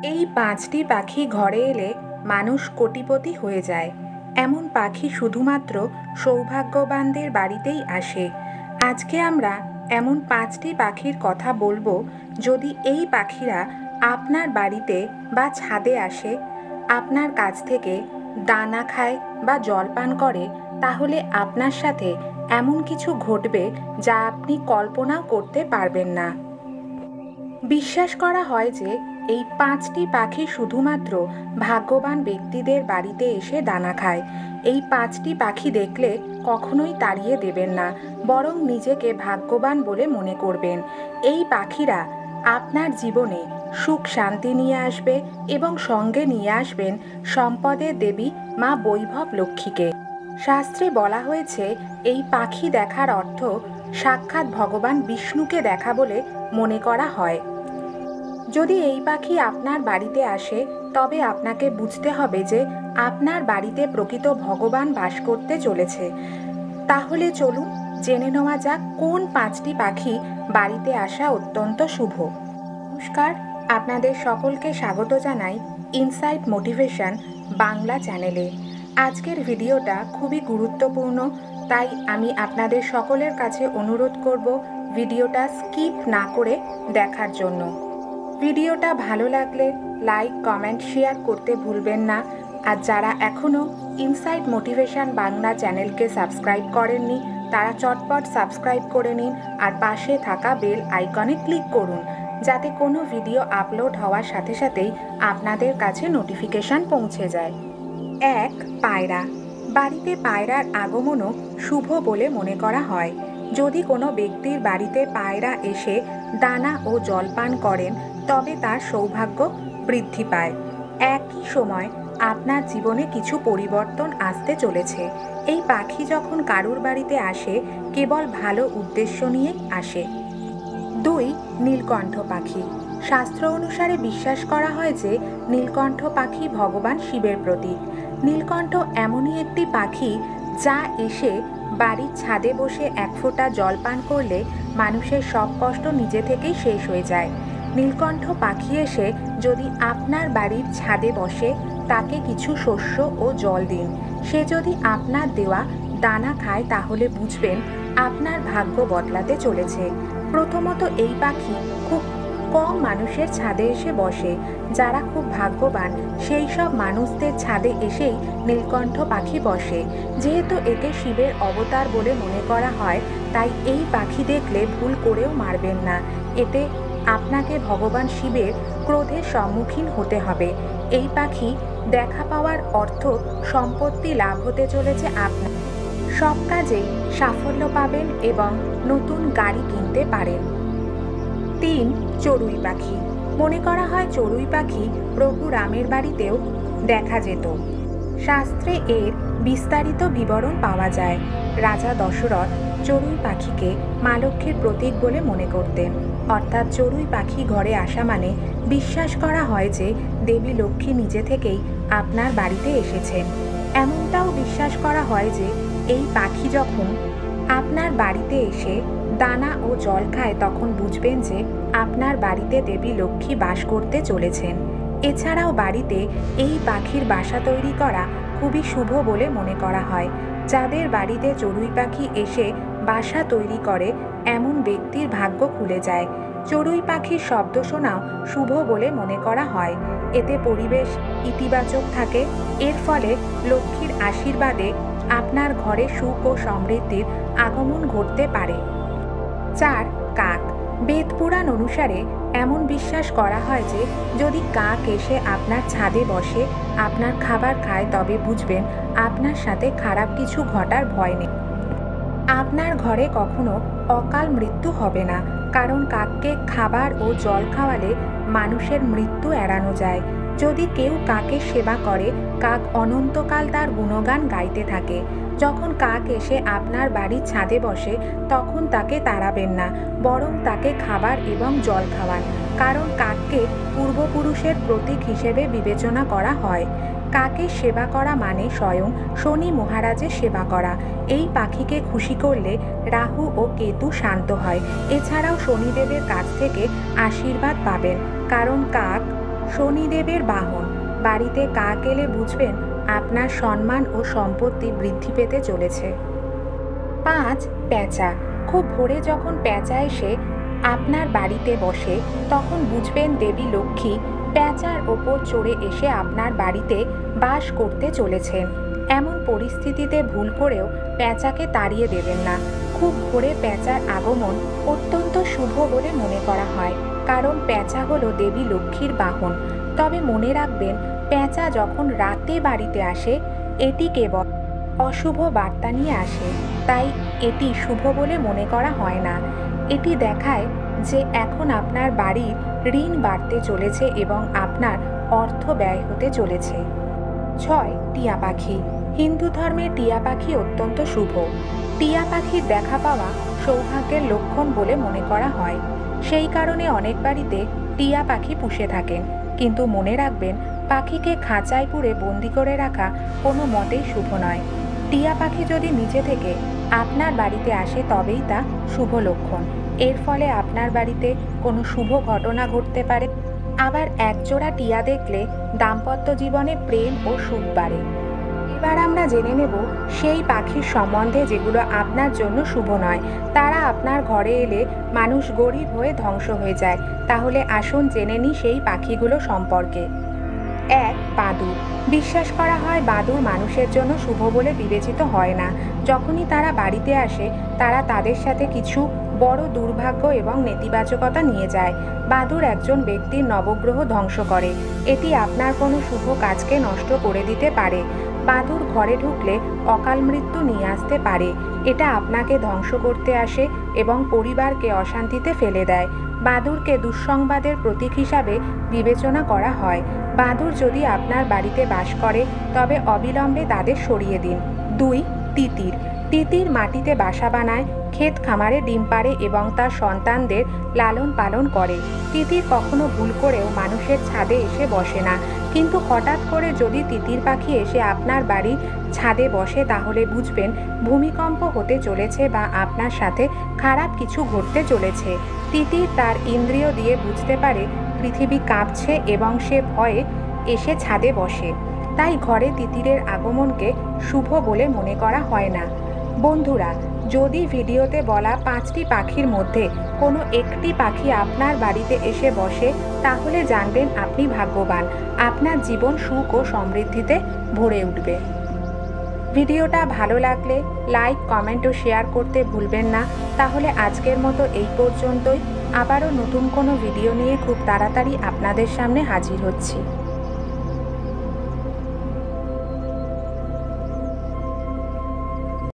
এই ৫টি পাখি ঘরে এলে মানুষ কোটিপতি হয়ে যায়। এমন পাখি শুধুমাত্র সৌভাগ্যবানদের বাড়িতেই আসে। আজকে আমরা এমন ৫টি পাখির কথা বলবো, যদি এই পাখিরা আপনার বাড়িতে বা ছাদে আসে, আপনার কাছ থেকে দানা খায় বা জল পান করে, তাহলে আপনার সাথে এমন কিছু ঘটবে যা আপনি কল্পনাও করতে পারবেন না। বিশ্বাস করা হয় যে এই ৫টি পাখি শুধুমাত্র ভাগ্যবান ব্যক্তিদের বাড়িতে এসে দানা খায়। এই ৫টি পাখি দেখলে কখনোই তাড়িয়ে দেবেন না, বরং নিজেকে ভাগ্যবান বলে মনে করবেন। এই পাখিরা আপনার জীবনে সুখ শান্তি নিয়ে আসবে এবং সঙ্গে নিয়ে আসবেন সম্পদের দেবী মা বৈভব লক্ষ্মীকে। শাস্ত্রে বলা হয়েছে এই পাখি দেখার অর্থ সাক্ষাৎ ভগবান বিষ্ণুকে দেখা বলে মনে করা হয়। যদি এই পাখি আপনার বাড়িতে আসে, তবে আপনাকে বুঝতে হবে যে আপনার বাড়িতে প্রকৃত ভগবান বাস করতে চলেছে। তাহলে চলুন জেনে নেওয়া যাক কোন ৫টি পাখি বাড়িতে আসা অত্যন্ত শুভ। নমস্কার, আপনাদের সকলকে স্বাগত জানাই ইনসাইট মোটিভেশন বাংলা চ্যানেলে। আজকের ভিডিওটা খুবই গুরুত্বপূর্ণ, তাই আমি আপনাদের সকলের কাছে অনুরোধ করব ভিডিওটা স্কিপ না করে দেখার জন্য। ভিডিওটা ভালো লাগলে লাইক, কমেন্ট, শেয়ার করতে ভুলবেন না। আর যারা এখনও ইনসাইট মোটিভেশন বাংলা চ্যানেলকে সাবস্ক্রাইব করেননি, তারা চটপট সাবস্ক্রাইব করে নিন আর পাশে থাকা বেল আইকনে ক্লিক করুন, যাতে কোনো ভিডিও আপলোড হওয়ার সাথে সাথেই আপনাদের কাছে নোটিফিকেশান পৌঁছে যায়। ১. পায়রা। বাড়িতে পায়রার আগমনও শুভ বলে মনে করা হয়। যদি কোনো ব্যক্তির বাড়িতে পায়রা এসে দানা ও জলপান করেন, তবে তার সৌভাগ্য বৃদ্ধি পায়। একই সময় আপনার জীবনে কিছু পরিবর্তন আসতে চলেছে। এই পাখি যখন কারুর বাড়িতে আসে, কেবল ভালো উদ্দেশ্য নিয়ে আসে। ২. নীলকণ্ঠ পাখি। শাস্ত্র অনুসারে বিশ্বাস করা হয় যে নীলকণ্ঠ পাখি ভগবান শিবের প্রতীক। নীলকণ্ঠ এমনই একটি পাখি যা এসে বাড়ির ছাদে বসে এক ফোঁটা জল পান করলে মানুষের সব কষ্ট নিজে থেকেই শেষ হয়ে যায়। নীলকণ্ঠ পাখি এসে যদি আপনার বাড়ির ছাদে বসে, তাকে কিছু শস্য ও জল দিন। সে যদি আপনার দেওয়া দানা খায়, তাহলে বুঝবেন আপনার ভাগ্য বদলাতে চলেছে। প্রথমত, এই পাখি খুব কম মানুষের ছাদে এসে বসে। যারা খুব ভাগ্যবান, সেই সব মানুষদের ছাদে এসেই নীলকণ্ঠ পাখি বসে। যেহেতু একে শিবের অবতার বলে মনে করা হয়, তাই এই পাখি দেখলে ভুল করেও মারবেন না। এতে আপনাকে ভগবান শিবের ক্রোধের সম্মুখীন হতে হবে। এই পাখি দেখা পাওয়ার অর্থ সম্পত্তি লাভ হতে চলেছে আপনার। সব কাজেই সাফল্য পাবেন এবং নতুন গাড়ি কিনতে পারেন। ৩. চড়ুই পাখি। মনে করা হয় চড়ুই পাখি প্রভু রামের বাড়িতেও দেখা যেত। শাস্ত্রে এর বিস্তারিত বিবরণ পাওয়া যায়। রাজা দশরথ চড়ুই পাখিকে মা লক্ষ্মীর প্রতীক বলে মনে করতেন। অর্থাৎ চড়ুই পাখি ঘরে আসা মানে বিশ্বাস করা হয় যে দেবী লক্ষ্মী নিজে থেকেই আপনার বাড়িতে এসেছেন। এমনটাও বিশ্বাস করা হয় যে এই পাখি যখন আপনার বাড়িতে এসে দানা ও জল খায়, তখন বুঝবেন যে আপনার বাড়িতে দেবী লক্ষ্মী বাস করতে চলেছেন। এছাড়াও বাড়িতে এই পাখির বাসা তৈরি করা খুবই শুভ বলে মনে করা হয়। যাদের বাড়িতে চড়ুই পাখি এসে বাসা তৈরি করে, এমন ব্যক্তির ভাগ্য খুলে যায়। চড়ুই পাখির শব্দ শোনাও শুভ বলে মনে করা হয়। এতে পরিবেশ ইতিবাচক থাকে। এর ফলে লক্ষ্মীর আশীর্বাদে আপনার ঘরে সুখ ও সমৃদ্ধির আগমন ঘটতে পারে। ৪. কাক। বেদ পুরাণ অনুসারে এমন বিশ্বাস করা হয় যে যদি কাক এসে আপনার ছাদে বসে, আপনার খাবার খায়, তবে বুঝবেন আপনার সাথে খারাপ কিছু ঘটার ভয় নেই। আপনার ঘরে কখনো অকাল মৃত্যু হবে না, কারণ কাককে খাবার ও জল খাওয়ালে মানুষের মৃত্যু এড়ানো যায়। যদি কেউ কাকের সেবা করে, কাক অনন্তকাল তার গুণগান গাইতে থাকে। যখন কাক এসে আপনার বাড়ির ছাদে বসে, তখন তাকে তাড়াবেন না, বরং তাকে খাবার এবং জল খাওয়ান, কারণ কাককে পূর্বপুরুষের প্রতীক হিসেবে বিবেচনা করা হয়। কাকের সেবা করা মানে স্বয়ং শনি মহারাজের সেবা করা। এই পাখিকে খুশি করলে রাহু ও কেতু শান্ত হয়। এছাড়াও শনিদেবের কাছ থেকে আশীর্বাদ পাবেন, কারণ কাক শনিদেবের বাহন। বাড়িতে কাক এলে বুঝবেন আপনার সম্মান ও সম্পত্তি বৃদ্ধি পেতে চলেছে। 5. পেঁচা। খুব ভোরে যখন পেঁচা এসে আপনার বাড়িতে বসে তখন বুঝবেন দেবী লক্ষ্মী পেঁচার ওপর চড়ে এসে আপনার বাড়িতে বাস করতে চলেছেন। এমন পরিস্থিতিতে ভুল করেও পেঁচাকে তাড়িয়ে দেবেন না। খুব ভোরে পেঁচার আগমন অত্যন্ত শুভ বলে মনে করা হয়, কারণ পেঁচা হলো দেবী লক্ষ্মীর বাহন। তবে মনে রাখবেন, পেঁচা যখন রাতে বাড়িতে আসে এটি কেবল অশুভ বার্তা নিয়ে আসে, তাই এটি শুভ বলে মনে করা হয় না। এটি দেখায় যে এখন আপনার বাড়ির ঋণ বাড়তে চলেছে এবং আপনার অর্থ ব্যয় হতে চলেছে। 6. টিয়া পাখি। হিন্দু ধর্মে টিয়া পাখি অত্যন্ত শুভ। টিয়া পাখির দেখা পাওয়া সৌভাগ্যের লক্ষণ বলে মনে করা হয়। সেই কারণে অনেক বাড়িতে টিয়া পাখি পুষে থাকেন। কিন্তু মনে রাখবেন, পাখিকে খাঁচায় পুরে বন্দি করে রাখা কোনো মতেই শুভ নয়। টিয়া পাখি যদি নিজে থেকে আপনার বাড়িতে আসে তবেই তা শুভ লক্ষণ। এর ফলে আপনার বাড়িতে কোনো শুভ ঘটনা ঘটতে পারে। আবার একজোড়া টিয়া দেখলে দাম্পত্য জীবনে প্রেম ও সুখ বাড়ে। এবার আমরা জেনে নেব সেই পাখির সম্বন্ধে যেগুলো আপনার জন্য শুভ নয়। তারা আপনার ঘরে এলে মানুষ গরিব হয়ে ধ্বংস হয়ে যায়। তাহলে আসুন জেনে নিই সেই পাখিগুলো সম্পর্কে। 1. বাদুড়। বিশ্বাস করা হয় বাদুড় মানুষের জন্য শুভ বলে বিবেচিত হয় না। যখনই তারা বাড়িতে আসে তারা তাদের সাথে কিছু বড় দুর্ভাগ্য এবং নেতিবাচকতা নিয়ে যায়। বাদুড় একজন ব্যক্তির নবগ্রহ ধ্বংস করে। এটি আপনার কোনো শুভ কাজকে নষ্ট করে দিতে পারে। বাদুড় ঘরে ঢুকলে অকাল মৃত্যু নিয়ে আসতে পারে। এটা আপনাকে ধ্বংস করতে আসে এবং পরিবারকে অশান্তিতে ফেলে দেয়। বাদুড়কে দুঃসংবাদের প্রতীক হিসাবে বিবেচনা করা হয়। বাদুড় যদি আপনার বাড়িতে বাস করে তবে অবিলম্বে তাদের সরিয়ে দিন। 2. তিতির। তিতির মাটিতে বাসা বানায়, ক্ষেত খামারে ডিম পাড়ে এবং তার সন্তানদের লালন পালন করে। তিতির কখনো ভুল করেও মানুষের ছাদে এসে বসে না। কিন্তু হঠাৎ করে যদি তিতির পাখি এসে আপনার বাড়ির ছাদে বসে তাহলে বুঝবেন ভূমিকম্প হতে চলেছে বা আপনার সাথে খারাপ কিছু ঘটতে চলেছে। তিতির তার ইন্দ্রিয় দিয়ে বুঝতে পারে পৃথিবী কাঁপছে এবং সে ভয়ে এসে ছাদে বসে। তাই ঘরে তিতিরের আগমনকে শুভ বলে মনে করা হয় না। বন্ধুরা, যদি ভিডিওতে বলা 5টি পাখির মধ্যে কোনো একটি পাখি আপনার বাড়িতে এসে বসে তাহলে জানবেন আপনি ভাগ্যবান। আপনার জীবন সুখ ও সমৃদ্ধিতে ভরে উঠবে। ভিডিওটা ভালো লাগলে লাইক, কমেন্ট ও শেয়ার করতে ভুলবেন না। তাহলে আজকের মতো এই পর্যন্তই। আবারও নতুন কোনো ভিডিও নিয়ে খুব তাড়াতাড়ি আপনাদের সামনে হাজির হচ্ছি।